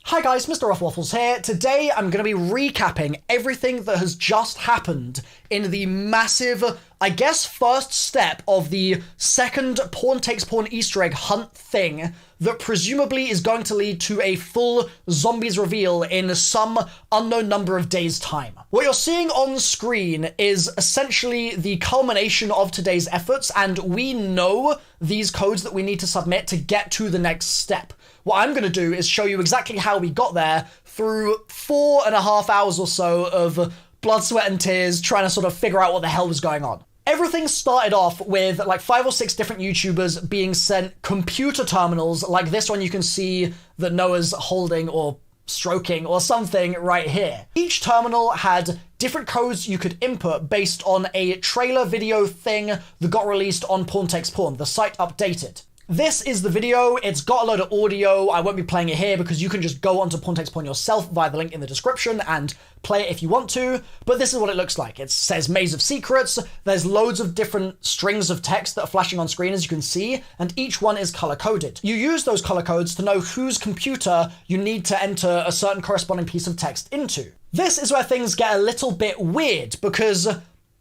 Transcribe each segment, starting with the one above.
Hi guys, MrRoflWaffles here. Today I'm going to be recapping everything that has just happened in the massive, I guess, first step of the second Pawn Takes Pawn Easter egg hunt thing that presumably is going to lead to a full zombies reveal in some unknown number of days' time. What you're seeing on screen is essentially the culmination of today's efforts, and we know these codes that we need to submit to get to the next step. What I'm going to do is show you exactly how we got there through 4.5 hours or so of blood, sweat, and tears trying to sort of figure out what the hell was going on. Everything started off with like 5 or 6 different YouTubers being sent computer terminals like this one you can see that Noah's holding or stroking or something right here. Each terminal had different codes you could input based on a trailer video thing that got released on Pawn Takes Pawn. The site updated. This is the video. It's got a load of audio. I won't be playing it here because you can just go onto Pawn Takes Pawn yourself via the link in the description and play it if you want to. But this is what it looks like. It says Maze of Secrets. There's loads of different strings of text that are flashing on screen, as you can see, and each one is color-coded. You use those color codes to know whose computer you need to enter a certain corresponding piece of text into. This is where things get a little bit weird because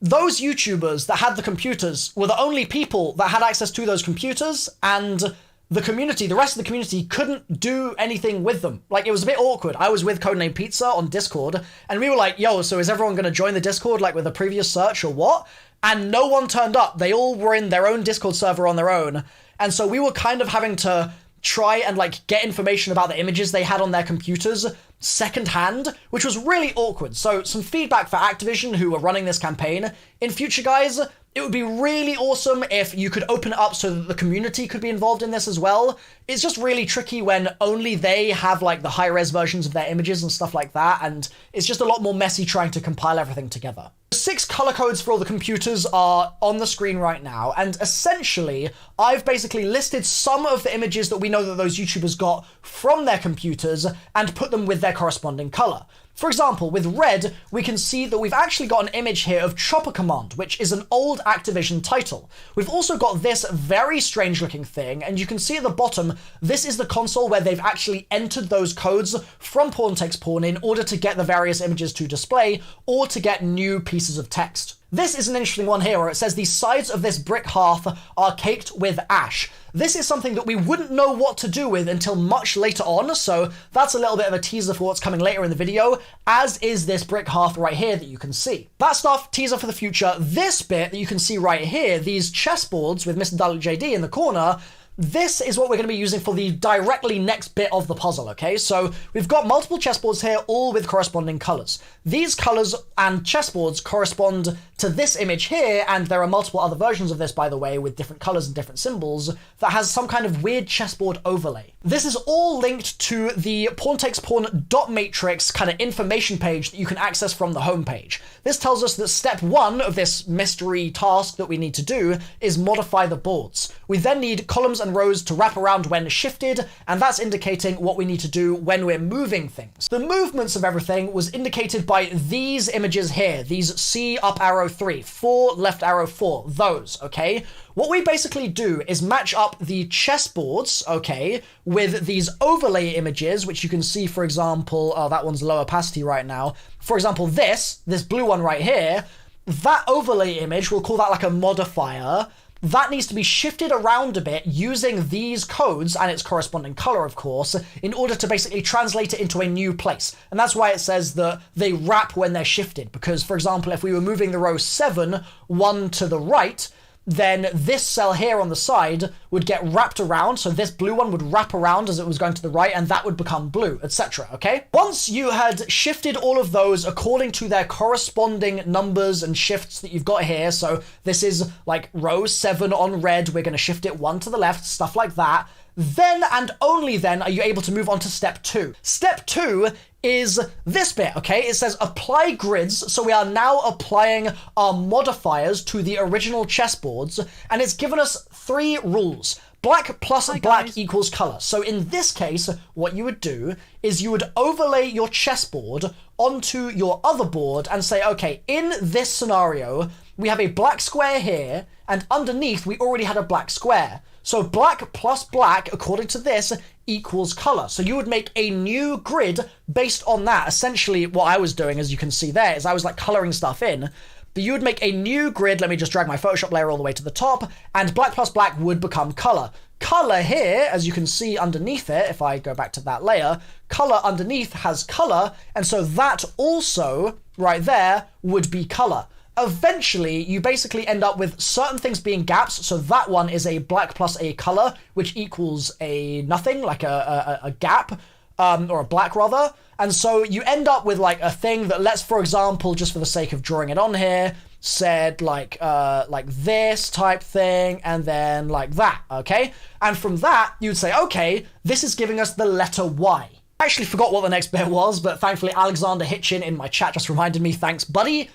those YouTubers that had the computers were the only people that had access to those computers, and the community, the rest of the community, couldn't do anything with them. Like, it was a bit awkward. I was with Codename Pizza on Discord, and we were like, yo, so is everyone going to join the Discord, like, with a previous search or what? And no one turned up. They all were in their own Discord server on their own, and so we were kind of having to try and, like, get information about the images they had on their computers secondhand, which was really awkward. So some feedback for Activision, who were running this campaign. In future, guys, it would be really awesome if you could open it up so that the community could be involved in this as well. It's just really tricky when only they have like the high-res versions of their images and stuff like that, and it's just a lot more messy trying to compile everything together. 6 color codes for all the computers are on the screen right now, and essentially, I've basically listed some of the images that we know that those YouTubers got from their computers and put them with their corresponding color. For example, with red, we can see that we've actually got an image here of Chopper Command, which is an old Activision title. We've also got this very strange looking thing, and you can see at the bottom, this is the console where they've actually entered those codes from Pawn Takes Pawn in order to get the various images to display, or to get new pieces of text. This is an interesting one here where it says the sides of this brick hearth are caked with ash. This is something that we wouldn't know what to do with until much later on, so that's a little bit of a teaser for what's coming later in the video, as is this brick hearth right here that you can see. That stuff, teaser for the future. This bit that you can see right here, these chessboards with Mr. Dalek JD in the corner, this is what we're going to be using for the directly next bit of the puzzle, okay? So we've got multiple chessboards here, all with corresponding colors. These colors and chessboards correspond to this image here, and there are multiple other versions of this, by the way, with different colors and different symbols, that has some kind of weird chessboard overlay. This is all linked to the Pawn Takes Pawn .matrix kind of information page that you can access from the homepage. This tells us that step 1 of this mystery task that we need to do is modify the boards. We then need columns and rows to wrap around when shifted, and that's indicating what we need to do when we're moving things. The movements of everything was indicated by these images here, these C up arrow 3, 4 left arrow 4, those, okay? What we basically do is match up the chessboards, okay, with these overlay images, which you can see, for example, oh, that one's low opacity right now. For example, this blue one right here, that overlay image, we'll call that like a modifier. That needs to be shifted around a bit using these codes and its corresponding color, of course, in order to basically translate it into a new place. And that's why it says that they wrap when they're shifted. Because, for example, if we were moving the row 7, 1 to the right, then this cell here on the side would get wrapped around, so this blue one would wrap around as it was going to the right, and that would become blue, etc., okay? Once you had shifted all of those according to their corresponding numbers and shifts that you've got here, so this is like row 7 on red, we're going to shift it 1 to the left, stuff like that, then and only then are you able to move on to step 2. Step 2 is this bit, okay? It says apply grids, so we are now applying our modifiers to the original chessboards, and it's given us 3 rules. Black plus black equals color. So in this case, what you would do is you would overlay your chessboard onto your other board and say, okay, in this scenario, we have a black square here, and underneath we already had a black square. So black plus black, according to this, equals color. So you would make a new grid based on that. Essentially, what I was doing, as you can see there, is I was like coloring stuff in. But you would make a new grid. Let me just drag my Photoshop layer all the way to the top, and black plus black would become color. Color here, as you can see underneath it, if I go back to that layer, color underneath has color, and so that also, right there, would be color. Eventually, you basically end up with certain things being gaps, so that one is a black plus a color, which equals a nothing, like a gap, or a black rather. And so you end up with like a thing that, let's, for example, just for the sake of drawing it on here, said like this type thing, and then like that, okay? And from that, you'd say, okay, this is giving us the letter Y. I actually forgot what the next bit was, but thankfully Alexander Hitchin in my chat just reminded me, thanks buddy.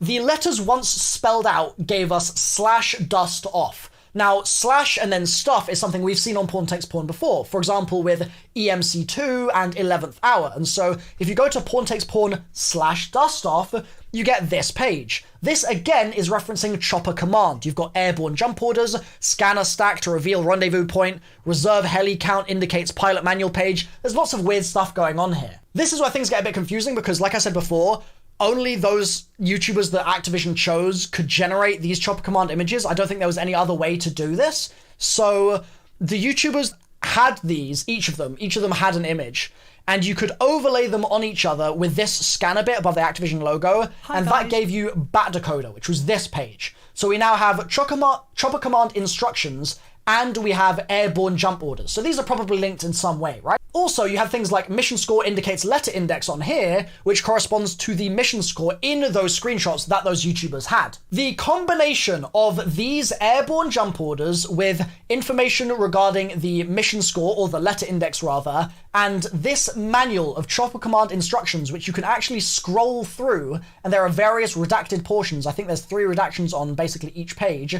The letters once spelled out gave us /dust off. Now, slash and then stuff is something we've seen on Porn Takes Porn before. For example, with EMC2 and 11th Hour. And so if you go to Porn Takes Porn /dust off, you get this page. This again is referencing chopper command. You've got airborne jump orders, scanner stack to reveal rendezvous point, reserve heli count indicates pilot manual page. There's lots of weird stuff going on here. This is where things get a bit confusing because, like I said before, only those YouTubers that Activision chose could generate these chopper command images. I don't think there was any other way to do this. So the YouTubers had these, each of them had an image, and you could overlay them on each other with this scanner bit above the Activision logo, that gave you bat decoder, which was this page. So we now have chopper command instructions, and we have airborne jump orders. So these are probably linked in some way, right? Also, you have things like mission score indicates letter index on here, which corresponds to the mission score in those screenshots that those YouTubers had. The combination of these airborne jump orders with information regarding the mission score, or the letter index rather, and this manual of chopper command instructions, which you can actually scroll through, and there are various redacted portions. I think there's 3 redactions on basically each page.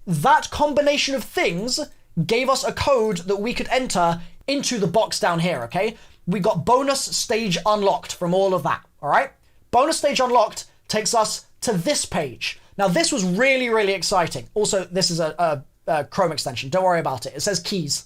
That combination of things gave us a code that we could enter into the box down here, okay? We got bonus stage unlocked from all of that, all right? Bonus stage unlocked takes us to this page. Now, this was really, really exciting. Also, this is a Chrome extension. Don't worry about it. It says keys.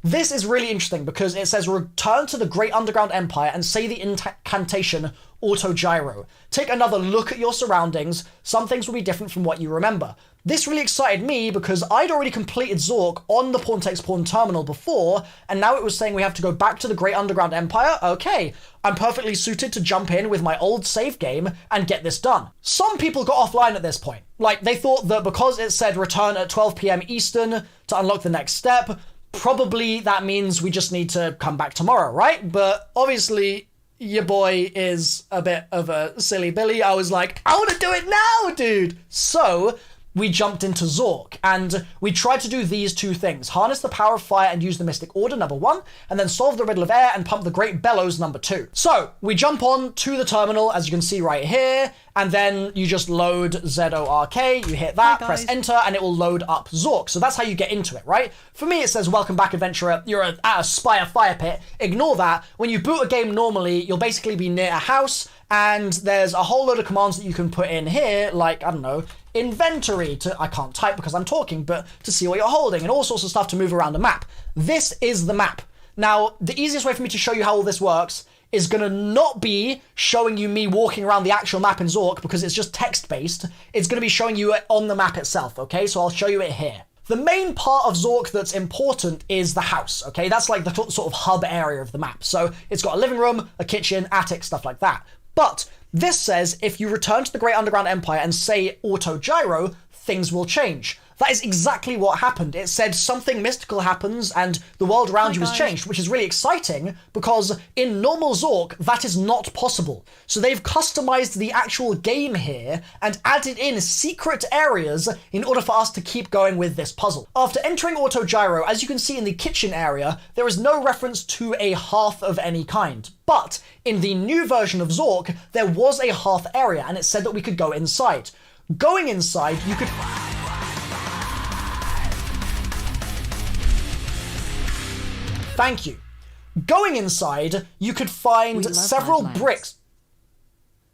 This is really interesting because it says return to the Great Underground Empire and say the incantation auto gyro. Take another look at your surroundings. Some things will be different from what you remember. This really excited me because I'd already completed Zork on the Porn Takes Porn terminal before, and now it was saying we have to go back to the Great Underground Empire. Okay, I'm perfectly suited to jump in with my old save game and get this done. Some people got offline at this point. Like, they thought that because it said return at 12 p.m. Eastern to unlock the next step, probably that means we just need to come back tomorrow, right? But obviously, your boy is a bit of a silly Billy. I was like, I want to do it now, dude! So we jumped into Zork, and we tried to do these 2 things. Harness the power of fire and use the Mystic Order, number 1, and then solve the riddle of air and pump the Great Bellows, number 2. So, we jump on to the terminal, as you can see right here, and then you just load ZORK, you hit that, press enter, and it will load up Zork. So that's how you get into it, right? For me, it says, welcome back, adventurer, you're at a Spire fire pit. Ignore that. When you boot a game normally, you'll basically be near a house, and there's a whole load of commands that you can put in here, like, I don't know, inventory I can't type because I'm talking, but to see what you're holding, and all sorts of stuff to move around the map. This is the map. Now, the easiest way for me to show you how all this works is going to not be showing you me walking around the actual map in Zork because it's just text-based. It's going to be showing you it on the map itself, okay? So I'll show you it here. The main part of Zork that's important is the house, okay? That's like the sort of hub area of the map. So it's got a living room, a kitchen, attic, stuff like that. But this says if you return to the Great Underground Empire and say auto gyro, things will change. That is exactly what happened. It said something mystical happens and the world around you has changed, which is really exciting because in normal Zork, that is not possible. So they've customized the actual game here and added in secret areas in order for us to keep going with this puzzle. After entering Auto Gyro, as you can see in the kitchen area, there is no reference to a hearth of any kind. But in the new version of Zork, there was a hearth area and it said that we could go inside. Going inside, you could... Thank you. Going inside, you could find several bricks.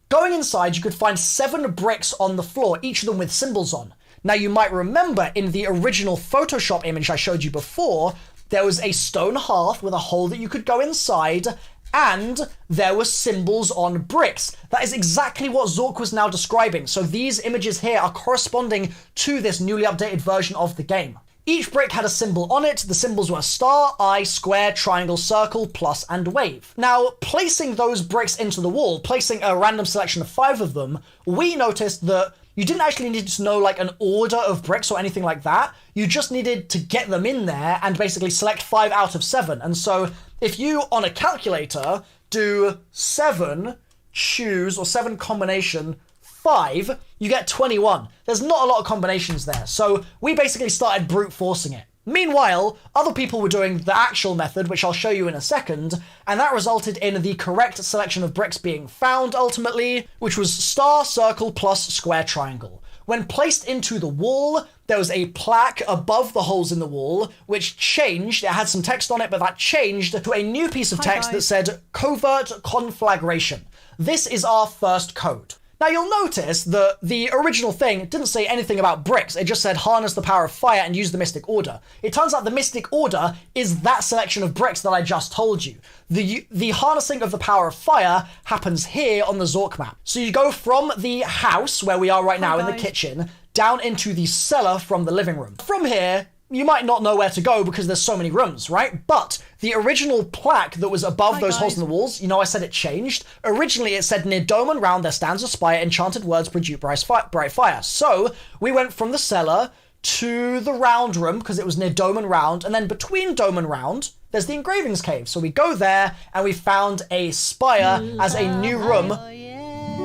Going inside, you could find 7 bricks on the floor, each of them with symbols on. Now, you might remember in the original Photoshop image I showed you before, there was a stone hearth with a hole that you could go inside, and there were symbols on bricks. That is exactly what Zork was now describing. So these images here are corresponding to this newly updated version of the game. Each brick had a symbol on it. The symbols were star, eye, square, triangle, circle, plus, and wave. Now, placing those bricks into the wall, placing a random selection of 5 of them, we noticed that you didn't actually need to know like an order of bricks or anything like that. You just needed to get them in there and basically select 5 out of 7. And so if you, on a calculator, do 7, choose, or 7 combination, 5, you get 21. There's not a lot of combinations there. So we basically started brute forcing it. Meanwhile, other people were doing the actual method, which I'll show you in a second, and that resulted in the correct selection of bricks being found ultimately, which was star, circle, plus square, triangle. When placed into the wall, there was a plaque above the holes in the wall, which changed. It had some text on it, but that changed to a new piece of text that said covert conflagration. This is our first code. Now, you'll notice that the original thing didn't say anything about bricks. It just said harness the power of fire and use the mystic order. It turns out the mystic order is that selection of bricks that I just told you. The harnessing of the power of fire happens here on the Zork map. So you go from the house, where we are right now in the kitchen, down into the cellar from the living room. From here, you might not know where to go because there's so many rooms, right? But the original plaque that was above those holes in the walls, you know I said it changed? Originally it said, near dome and round there stands a spire, enchanted words produce bright fire. So we went from the cellar to the round room because it was near dome and round, and then between dome and round, there's the engravings cave. So we go there and we found a spire as a new room.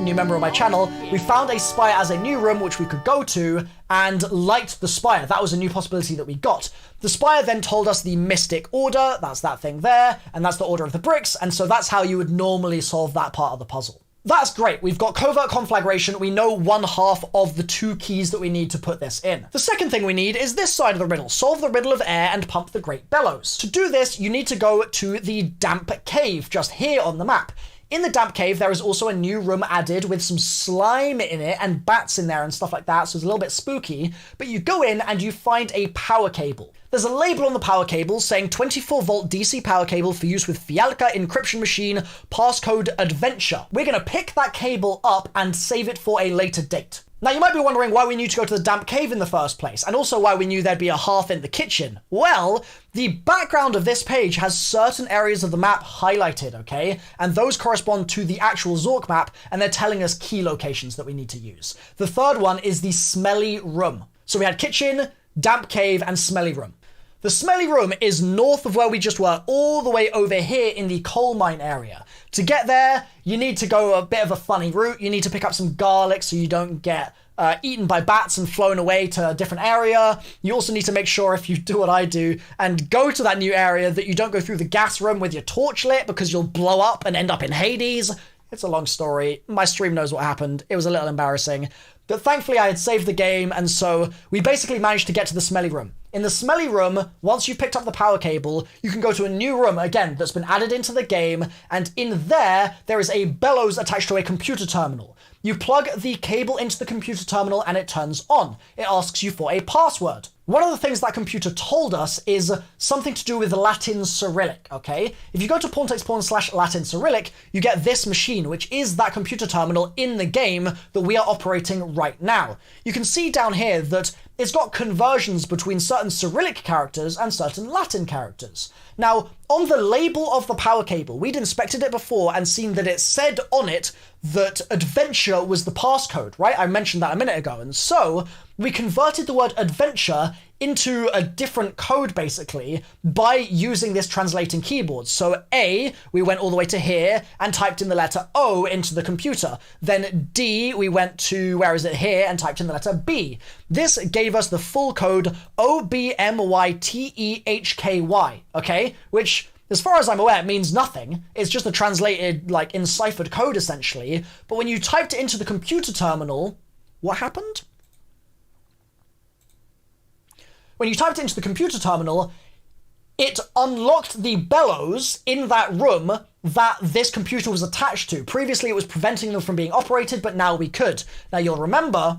New member of my channel, we found a spire as a new room which we could go to and light the spire. That was a new possibility that we got. The spire then told us the mystic order, that's that thing there, and that's the order of the bricks, and so that's how you would normally solve that part of the puzzle. That's great. We've got covert conflagration. We know 1/2 of the 2 keys that we need to put this in. The second thing we need is this side of the riddle. Solve the riddle of air and pump the great bellows. To do this, you need to go to the damp cave just here on the map. In the damp cave, there is also a new room added with some slime in it and bats in there and stuff like that, so it's a little bit spooky. But you go in and you find a power cable. There's a label on the power cable saying 24-volt DC power cable for use with Fialka encryption machine, passcode adventure. We're going to pick that cable up and save it for a later date. Now, you might be wondering why we knew to go to the damp cave in the first place, and also why we knew there'd be a hearth in the kitchen. Well, the background of this page has certain areas of the map highlighted, okay? And those correspond to the actual Zork map, and they're telling us key locations that we need to use. The third one is the smelly room. So we had kitchen, damp cave, and smelly room. The smelly room is north of where we just were, all the way over here in the coal mine area. To get there, you need to go a bit of a funny route. You need to pick up some garlic so you don't get eaten by bats and flown away to a different area. You also need to make sure, if you do what I do and go to that new area, that you don't go through the gas room with your torch lit because you'll blow up and end up in Hades. It's a long story. My stream knows what happened. It was a little embarrassing. But thankfully I had saved the game, and so we basically managed to get to the smelly room. In the smelly room, once you've picked up the power cable, you can go to a new room, again, that's been added into the game, and in there is a bellows attached to a computer terminal. You plug the cable into the computer terminal and it turns on. It asks you for a password. One of the things that computer told us is something to do with Latin Cyrillic, okay? If you go to pawn/Latin Cyrillic, you get this machine, which is that computer terminal in the game that we are operating right now. You can see down here that it's got conversions between certain Cyrillic characters and certain Latin characters. Now, on the label of the power cable, we'd inspected it before and seen that it said on it that adventure was the passcode, right? I mentioned that a minute ago. And so we converted the word adventure into a different code, basically, by using this translating keyboard. So A, we went all the way to here and typed in the letter O into the computer. Then D, we went to, where is it, here, and typed in the letter B. This gave us the full code OBMYTEHKY, okay? Which, as far as I'm aware, means nothing. It's just a translated, like, enciphered code, essentially. But when you typed it into the computer terminal, what happened? When you typed it into the computer terminal, it unlocked the bellows in that room that this computer was attached to. Previously, it was preventing them from being operated, but now we could. Now, you'll remember,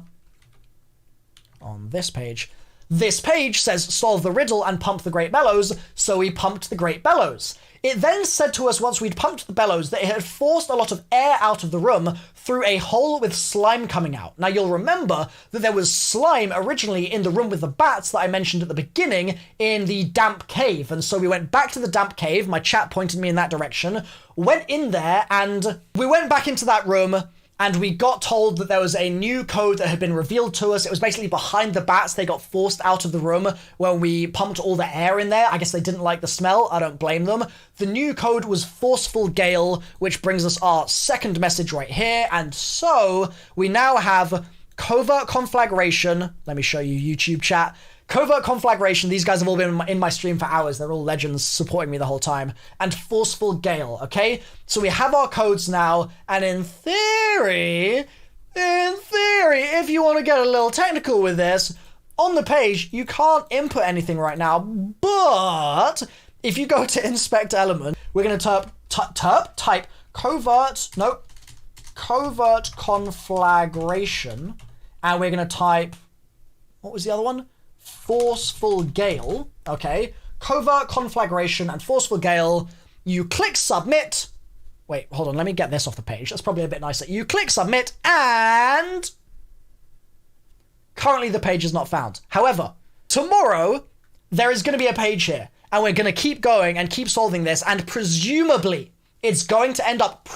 on this page. This page says solve the riddle and pump the Great Bellows, so we pumped the Great Bellows. It then said to us once we'd pumped the bellows that it had forced a lot of air out of the room through a hole with slime coming out. Now you'll remember that there was slime originally in the room with the bats that I mentioned at the beginning in the damp cave, and so we went back to the damp cave, my chat pointed me in that direction, went in there, and we went back into that room, and we got told that there was a new code that had been revealed to us. It was basically behind the bats. They got forced out of the room when we pumped all the air in there. I guess they didn't like the smell. I don't blame them. The new code was Forceful Gale, which brings us our second message right here. And so we now have Covert Conflagration. Let me show you YouTube chat. Covert Conflagration, these guys have all been in my stream for hours. They're all legends supporting me the whole time. And Forceful Gale, okay? So we have our codes now, and in theory, if you want to get a little technical with this, on the page, you can't input anything right now, but if you go to Inspect Element, we're going to type Covert Conflagration, and we're going to type, what was the other one? Forceful Gale, okay? Covert Conflagration and Forceful Gale. You click Submit. Wait, hold on, let me get this off the page. That's probably a bit nicer. You click Submit, and currently the page is not found. However, tomorrow, there is going to be a page here, and we're going to keep going and keep solving this, and presumably, it's going to end up,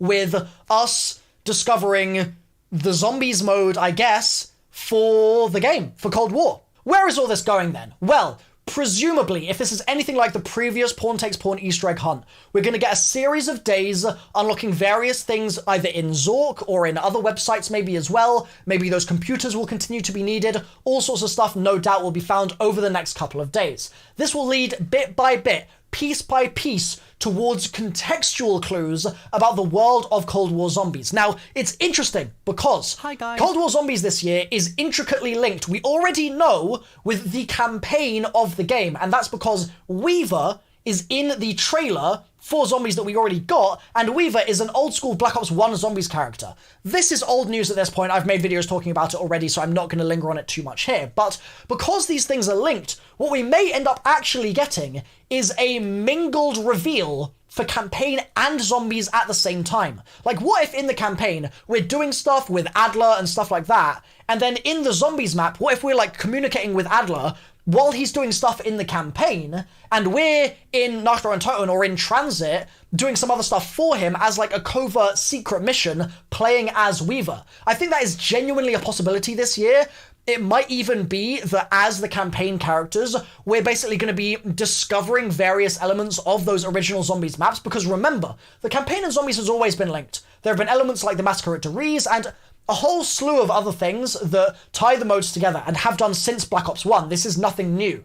with us discovering the zombies mode, I guess, for the game, for Cold War. Where is all this going then? Well, presumably, if this is anything like the previous Pawn Takes Pawn Easter egg hunt, we're going to get a series of days unlocking various things either in Zork or in other websites maybe as well. Maybe those computers will continue to be needed. All sorts of stuff no doubt will be found over the next couple of days. This will lead bit by bit, piece by piece, towards contextual clues about the world of Cold War Zombies. Now, it's interesting because Cold War Zombies this year is intricately linked, we already know, with the campaign of the game, and that's because Weaver is in the trailer for Zombies that we already got, and Weaver is an old school Black Ops 1 Zombies character. This is old news at this point. I've made videos talking about it already, so I'm not going to linger on it too much here. But because these things are linked, what we may end up actually getting is a mingled reveal for campaign and zombies at the same time. Like, what if in the campaign we're doing stuff with Adler and stuff like that, and then in the zombies map, what if we're like communicating with Adler while he's doing stuff in the campaign, and we're in Nitro and Toten or in transit doing some other stuff for him as like a covert secret mission playing as Weaver. I think that is genuinely a possibility this year. It might even be that as the campaign characters, we're basically going to be discovering various elements of those original Zombies maps, because remember, the campaign and Zombies has always been linked. There have been elements like the Massacre at Deriz and a whole slew of other things that tie the modes together and have done since Black Ops 1. This is nothing new.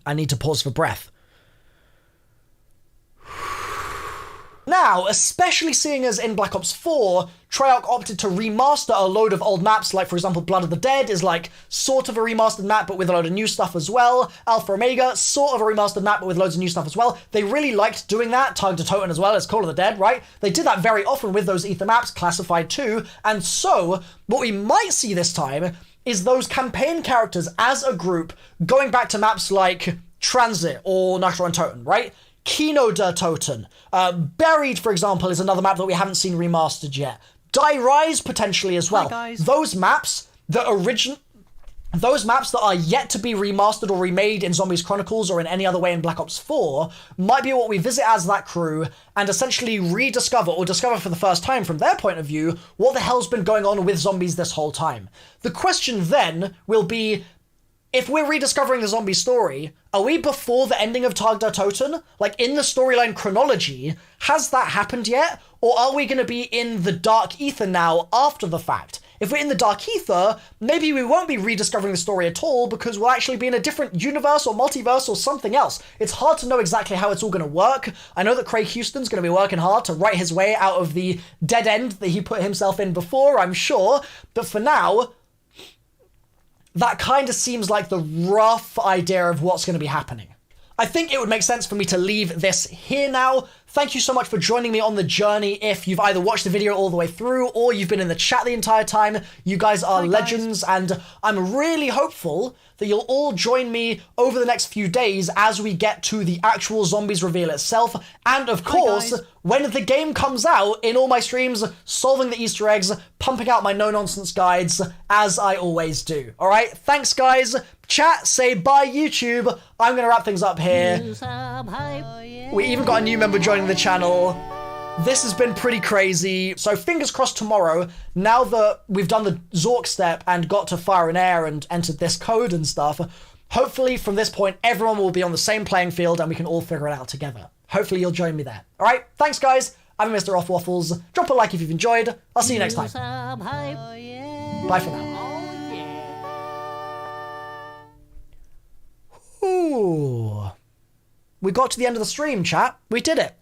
I need to pause for breath. Now, especially seeing as in Black Ops 4, Treyarch opted to remaster a load of old maps, like for example Blood of the Dead is like sort of a remastered map but with a load of new stuff as well. Alpha Omega, sort of a remastered map but with loads of new stuff as well. They really liked doing that. Tug to Toten as well as Call of the Dead, right? They did that very often with those Ether maps, Classified too, and so what we might see this time is those campaign characters as a group going back to maps like Transit or Nitro and Toten, right? Kino der Toten. Buried, for example, is another map that we haven't seen remastered yet. Die Rise, potentially, as well. Those maps that are yet to be remastered or remade in Zombies Chronicles or in any other way in Black Ops 4 might be what we visit as that crew and essentially rediscover or discover for the first time from their point of view what the hell's been going on with zombies this whole time. The question then will be, if we're rediscovering the zombie story, are we before the ending of Tag der Toten? Like, in the storyline chronology, has that happened yet? Or are we going to be in the Dark Ether now after the fact? If we're in the Dark Ether, maybe we won't be rediscovering the story at all because we'll actually be in a different universe or multiverse or something else. It's hard to know exactly how it's all going to work. I know that Craig Houston's going to be working hard to write his way out of the dead end that he put himself in before, I'm sure. But for now, that kind of seems like the rough idea of what's going to be happening. I think it would make sense for me to leave this here now. thank you so much for joining me on the journey. If you've either watched the video all the way through or you've been in the chat the entire time, you guys are legends, and I'm really hopeful that you'll all join me over the next few days as we get to the actual zombies reveal itself, and of course, when the game comes out, in all my streams, solving the Easter eggs, pumping out my no-nonsense guides, as I always do. Alright, thanks guys. Chat, say bye YouTube. I'm gonna wrap things up here. We even got a new member joining the channel. This has been pretty crazy. So fingers crossed tomorrow, now that we've done the Zork step and got to Fire and Air and entered this code and stuff, hopefully from this point everyone will be on the same playing field and we can all figure it out together. Hopefully you'll join me there. Alright, thanks guys. I'm MrRoflWaffles. Drop a like if you've enjoyed. I'll see you next time. Bye for now. Ooh. We got to the end of the stream, chat. We did it.